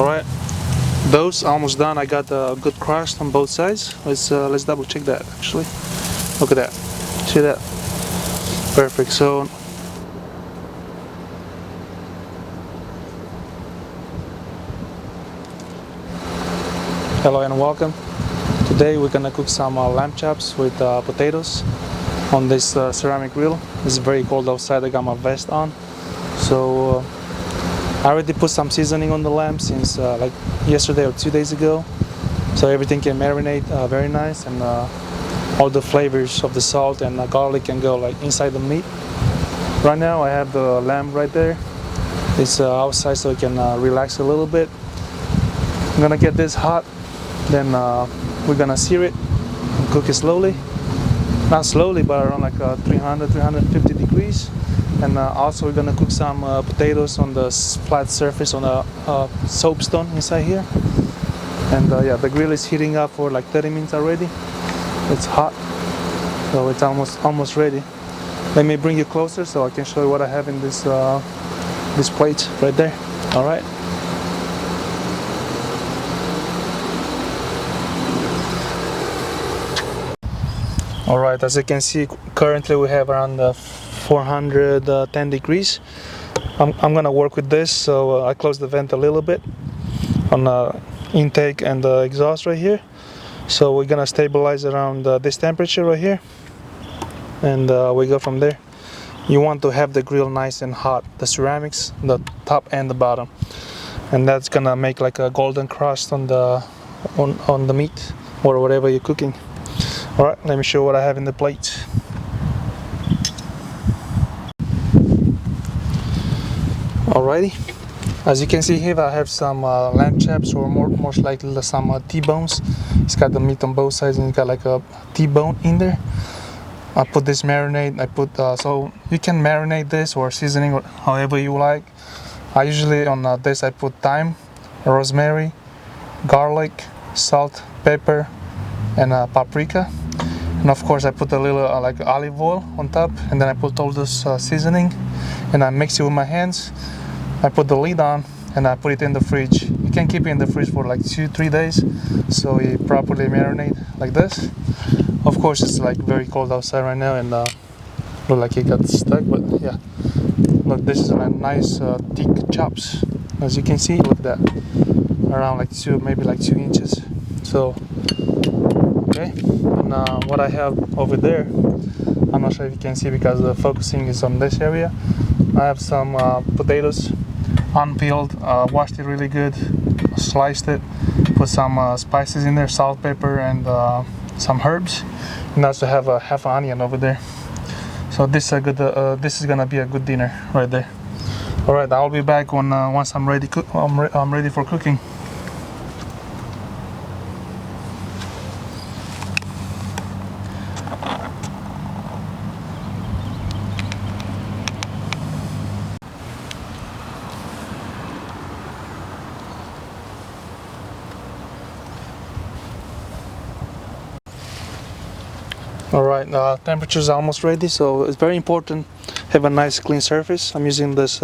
Alright, those almost done. I got a good crust on both sides. Let's double check that actually. Look at that. See that? Perfect. So hello and welcome. Today we're gonna cook some lamb chops with potatoes on this ceramic grill. It's very cold outside. I got my vest on, so I already put some seasoning on the lamb since like yesterday or 2 days ago, so everything can marinate very nice, and all the flavors of the salt and garlic can go like inside the meat. Right now I have the lamb right there. It's outside so it can relax a little bit. I'm gonna get this hot, then we're gonna sear it and cook it slowly. Not slowly, but around like 300-350 degrees. And also we're gonna cook some potatoes on the flat surface on a soapstone inside here. And yeah, the grill is heating up for like 30 minutes already. It's hot, so it's almost ready. Let me bring you closer so I can show you what I have in this this plate right there. All right. Alright, as you can see, currently we have around 410 degrees. I'm gonna work with this, so I close the vent a little bit on the intake and the exhaust right here. So we're gonna stabilize around this temperature right here, and we go from there. You want to have the grill nice and hot, the ceramics, the top and the bottom, and that's gonna make like a golden crust on the meat or whatever you're cooking. Alright, let me show you what I have in the plate. Alrighty, as you can see here, I have some lamb chops, or most likely some T-bones. It's got the meat on both sides and it's got like a T-bone in there. I put this marinade, so you can marinate this or seasoning or however you like. I usually on this I put thyme, rosemary, garlic, salt, pepper, and paprika. And of course I put a little like olive oil on top, and then I put all this seasoning and I mix it with my hands. I put the lid on and I put it in the fridge. You can keep it in the fridge for like 2-3 days so it properly marinate like this. Of course it's like very cold outside right now, and look like it got stuck, but yeah, look, this is a nice thick chops. As you can see, look at that, around like maybe like 2 inches. So okay, and what I have over there, I'm not sure if you can see because the focusing is on this area. I have some potatoes, unpeeled, washed it really good, sliced it, put some spices in there, salt, pepper, and some herbs, and also have a half an onion over there. So this is gonna be a good dinner right there. All right, I'll be back when once I'm ready. I'm ready for cooking. Alright, temperature is almost ready, so it's very important have a nice clean surface. I'm using this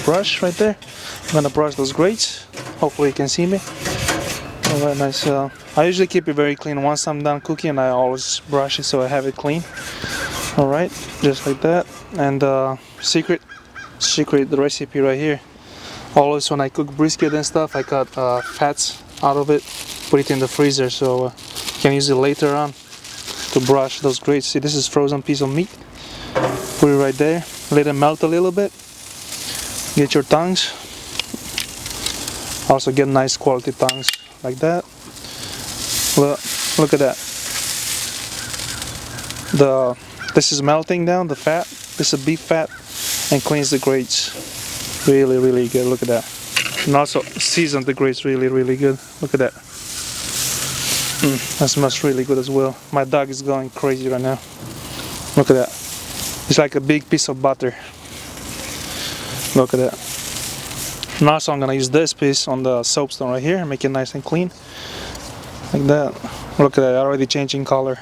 brush right there. I'm gonna brush those grates. Hopefully you can see me. Alright, nice. I usually keep it very clean once I'm done cooking, and I always brush it so I have it clean. Alright, just like that. And secret the recipe right here. Always when I cook brisket and stuff, I cut fats out of it, put it in the freezer so you can use it later on to brush those grates. See, this is frozen piece of meat. Put it right there, let it melt a little bit. Get your tongs. Also get nice quality tongs like that. Look at that. This is melting down the fat. This is beef fat and cleans the grates. Really good. Look at that. And also season the grates really good. Look at that. That smells really good as well. My dog is going crazy right now. Look at that. It's like a big piece of butter. Look at that. And also I'm gonna use this piece on the soapstone right here, make it nice and clean. Like that. Look at that, already changing color.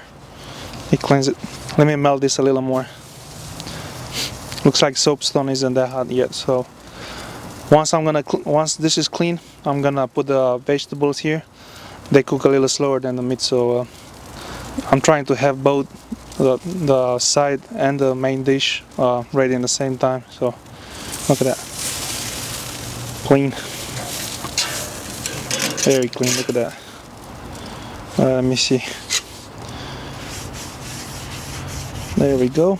It cleans it. Let me melt this a little more. Looks like soapstone isn't that hot yet, so Once this is clean, I'm gonna put the vegetables here. They cook a little slower than the meat, so I'm trying to have both the side and the main dish ready in the same time. So look at that, clean, very clean. Look at that. Let me see. There we go.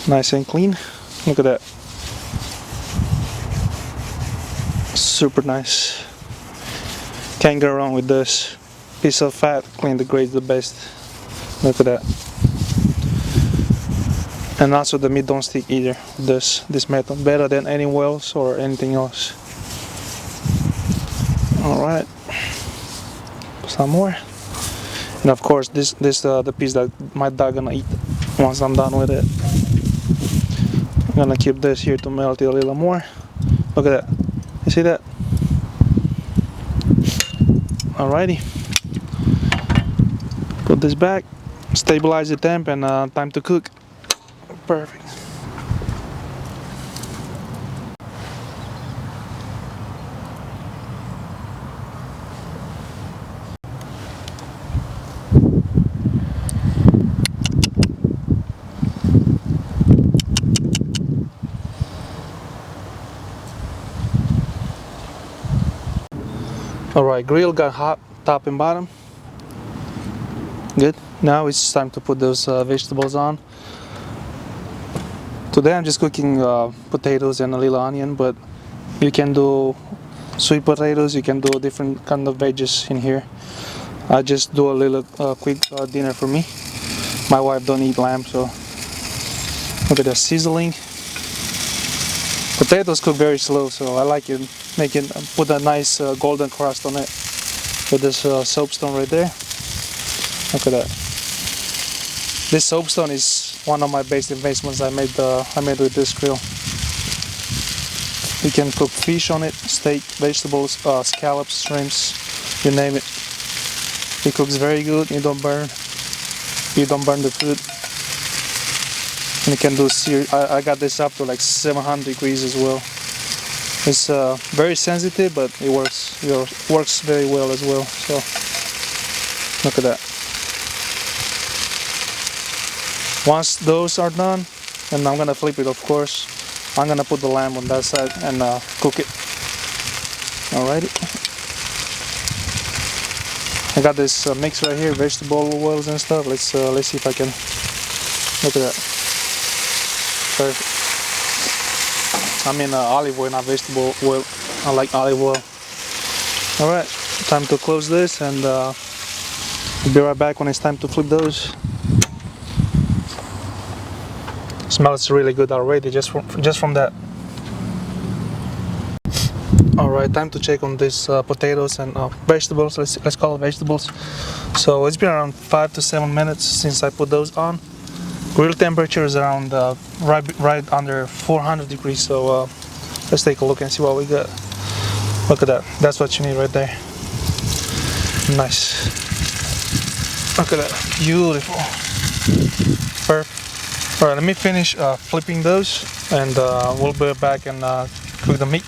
Nice and clean. Look at that. Super nice. Can't go wrong with this. Piece of fat, clean the grades the best. Look at that. And also the meat don't stick either. This method better than any wells or anything else. All right. Some more. And of course, this the piece that my dog gonna eat once I'm done with it. I'm gonna keep this here to melt it a little more. Look at that. You see that? Alrighty. Put this back. Stabilize the temp and time to cook. Perfect. Alright, grill got hot top and bottom. Good. Now it's time to put those vegetables on. Today I'm just cooking potatoes and a little onion, but you can do sweet potatoes, you can do different kind of veggies in here. I just do a little quick dinner for me. My wife don't eat lamb, so look at the sizzling. Potatoes cook very slow, so I like it. Put a nice golden crust on it with this soapstone right there. Look at that. This soapstone is one of my best investments I made with this grill. You can cook fish on it, steak, vegetables, scallops, shrimps, you name it. It cooks very good. You don't burn the food. And you can do I got this up to like 700 degrees as well. It's very sensitive, but it works very well as well. So look at that. Once those are done, and I'm gonna flip it, of course, I'm gonna put the lamb on that side and cook it. Alrighty. I got this mix right here, vegetable oils and stuff. Let's see if I can. Look at that. Perfect. I mean olive oil, not vegetable oil. I like olive oil. Alright, time to close this, and I'll be right back when it's time to flip those. Smells really good already just from that. Alright, time to check on these potatoes and vegetables. Let's call it vegetables. So it's been around 5 to 7 minutes since I put those on. Grill temperature is around right under 400 degrees. So let's take a look and see what we got. Look at that. That's what you need right there. Nice. Look at that. Beautiful. Perfect. Alright, let me finish flipping those, and we'll be back and cook the meat.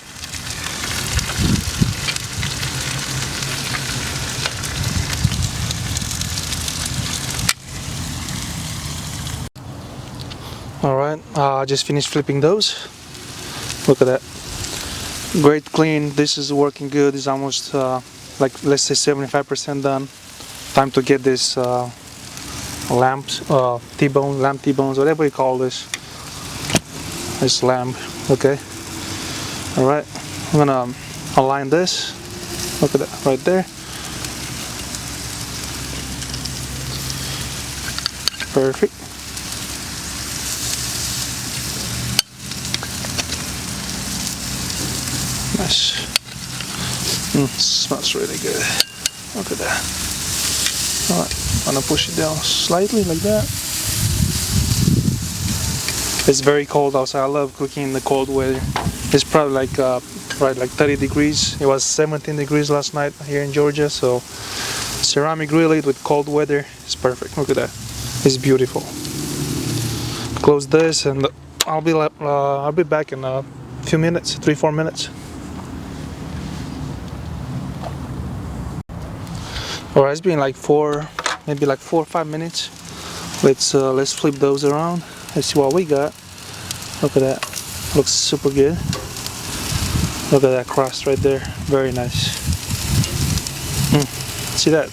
Alright, I just finished flipping those. Look at that. Great clean. This is working good. It's almost like, let's say, 75% done. Time to get this lamb T-bones, whatever you call this. It's lamb, okay? Alright, I'm gonna align this. Look at that, right there. Perfect. Nice. Smells really good. Look at that. Alright, I'm gonna push it down slightly like that. It's very cold outside. I love cooking in the cold weather. It's probably like like 30 degrees. It was 17 degrees last night here in Georgia, so ceramic grill it with cold weather is perfect. Look at that. It's beautiful. Close this, and I'll be back in a few minutes, 3-4 minutes. Alright, it's been like maybe like 4 or 5 minutes. Let's flip those around. Let's see what we got. Look at that. Looks super good. Look at that crust right there. Very nice. See that?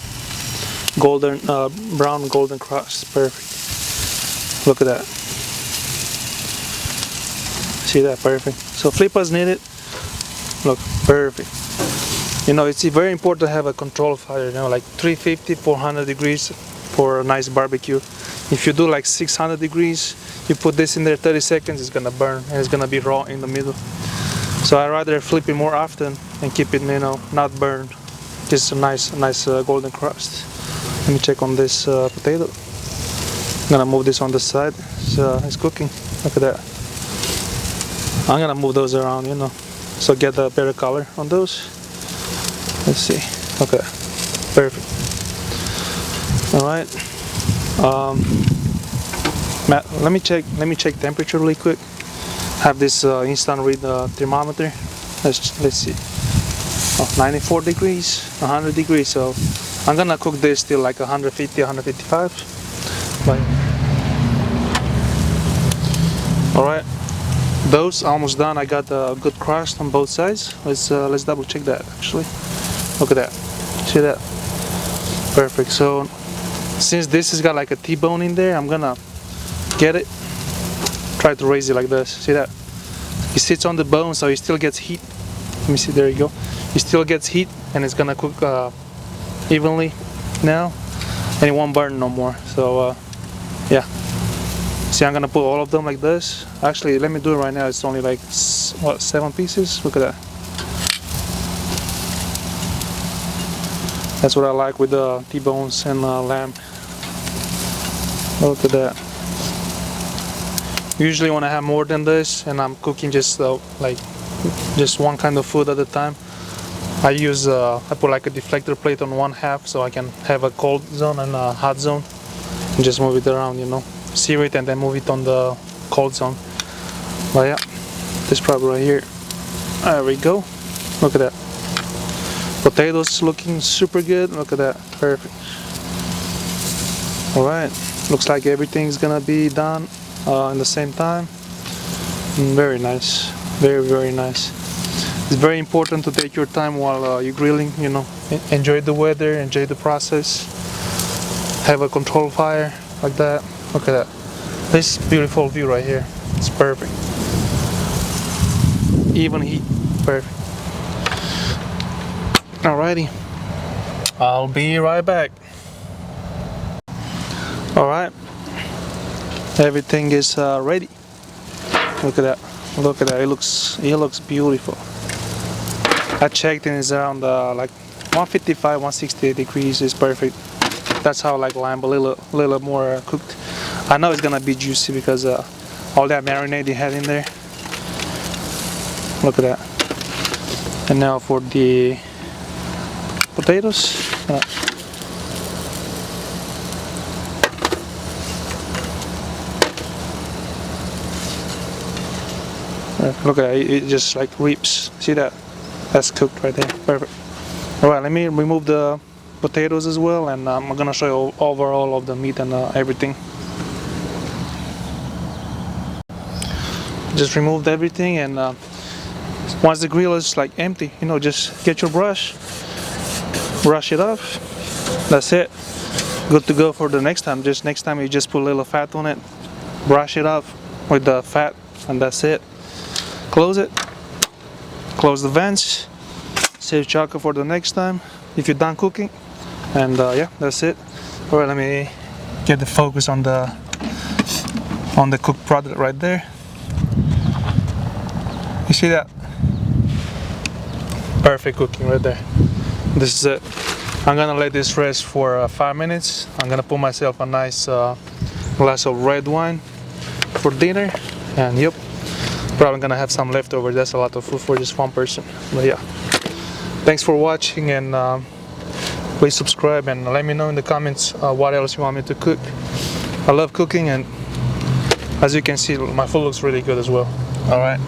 Golden, brown golden crust. Perfect. Look at that. See that? Perfect. So flip as needed. Look, perfect. You know, it's very important to have a control fire, you know, like 350, 400 degrees for a nice barbecue. If you do like 600 degrees, you put this in there 30 seconds, it's gonna burn and it's gonna be raw in the middle. So I rather flip it more often and keep it, you know, not burned. Just a nice golden crust. Let me check on this potato. I'm gonna move this on the side. It's cooking. Look at that. I'm gonna move those around, you know, so get a better color on those. Let's see. Okay, perfect. All right. Matt, let me check temperature really quick. Have this instant read thermometer. Let's see. Oh, 94 degrees, 100 degrees. So I'm gonna cook this till like 150, 155. But all right, those almost done. I got a good crust on both sides. Let's double check that actually. Look at that. See that? Perfect. So since this has got like a T-bone in there, I'm gonna get it. Try to raise it like this. See that? It sits on the bone, so it still gets heat. Let me see. There you go. It still gets heat, and it's gonna cook evenly now, and it won't burn no more. So yeah. See, I'm gonna put all of them like this. Actually, let me do it right now. It's only like what, 7 pieces. Look at that. That's what I like with the T-bones and lamb. Look at that. Usually when I have more than this and I'm cooking just just one kind of food at a time, I put like a deflector plate on one half so I can have a cold zone and a hot zone and just move it around, you know, sear it and then move it on the cold zone. But yeah, this probably right here. There we go. Look at that. Potatoes looking super good. Look at that. Perfect. Alright. Looks like everything's gonna be done in the same time. Very nice. Very nice. It's very important to take your time while you're grilling, you know. Enjoy the weather, enjoy the process. Have a control fire like that. Look at that. This beautiful view right here. It's perfect. Even heat. Perfect. Alrighty, I'll be right back. Alright, everything is ready. Look at that. Look at that. It looks beautiful. I checked and it's around like 155, 160 degrees. Is perfect. That's how I like lamb, a little more cooked. I know it's gonna be juicy because all that marinade you had in there. Look at that. And now for the potatoes. Look at it, it just like rips. See that? That's cooked right there. Perfect. Alright, let me remove the potatoes as well, and I'm gonna show you overall of the meat and everything. Just removed everything, and once the grill is like empty, you know, just get your brush, brush it off. That's it. Good to go for the next time. Just next time you just put a little fat on it, brush it off with the fat, and that's it. Close it. Close the vents. Save chocolate for the next time if you're done cooking. And yeah, that's it. All right, let me get the focus on the cooked product right there. You see that? Perfect cooking right there. This is it. I'm gonna let this rest for 5 minutes. I'm gonna put myself a nice glass of red wine for dinner, and yep, probably gonna have some leftover. That's a lot of food for just one person. But yeah, thanks for watching, and please subscribe and let me know in the comments what else you want me to cook. I love cooking, and as you can see, my food looks really good as well. All right.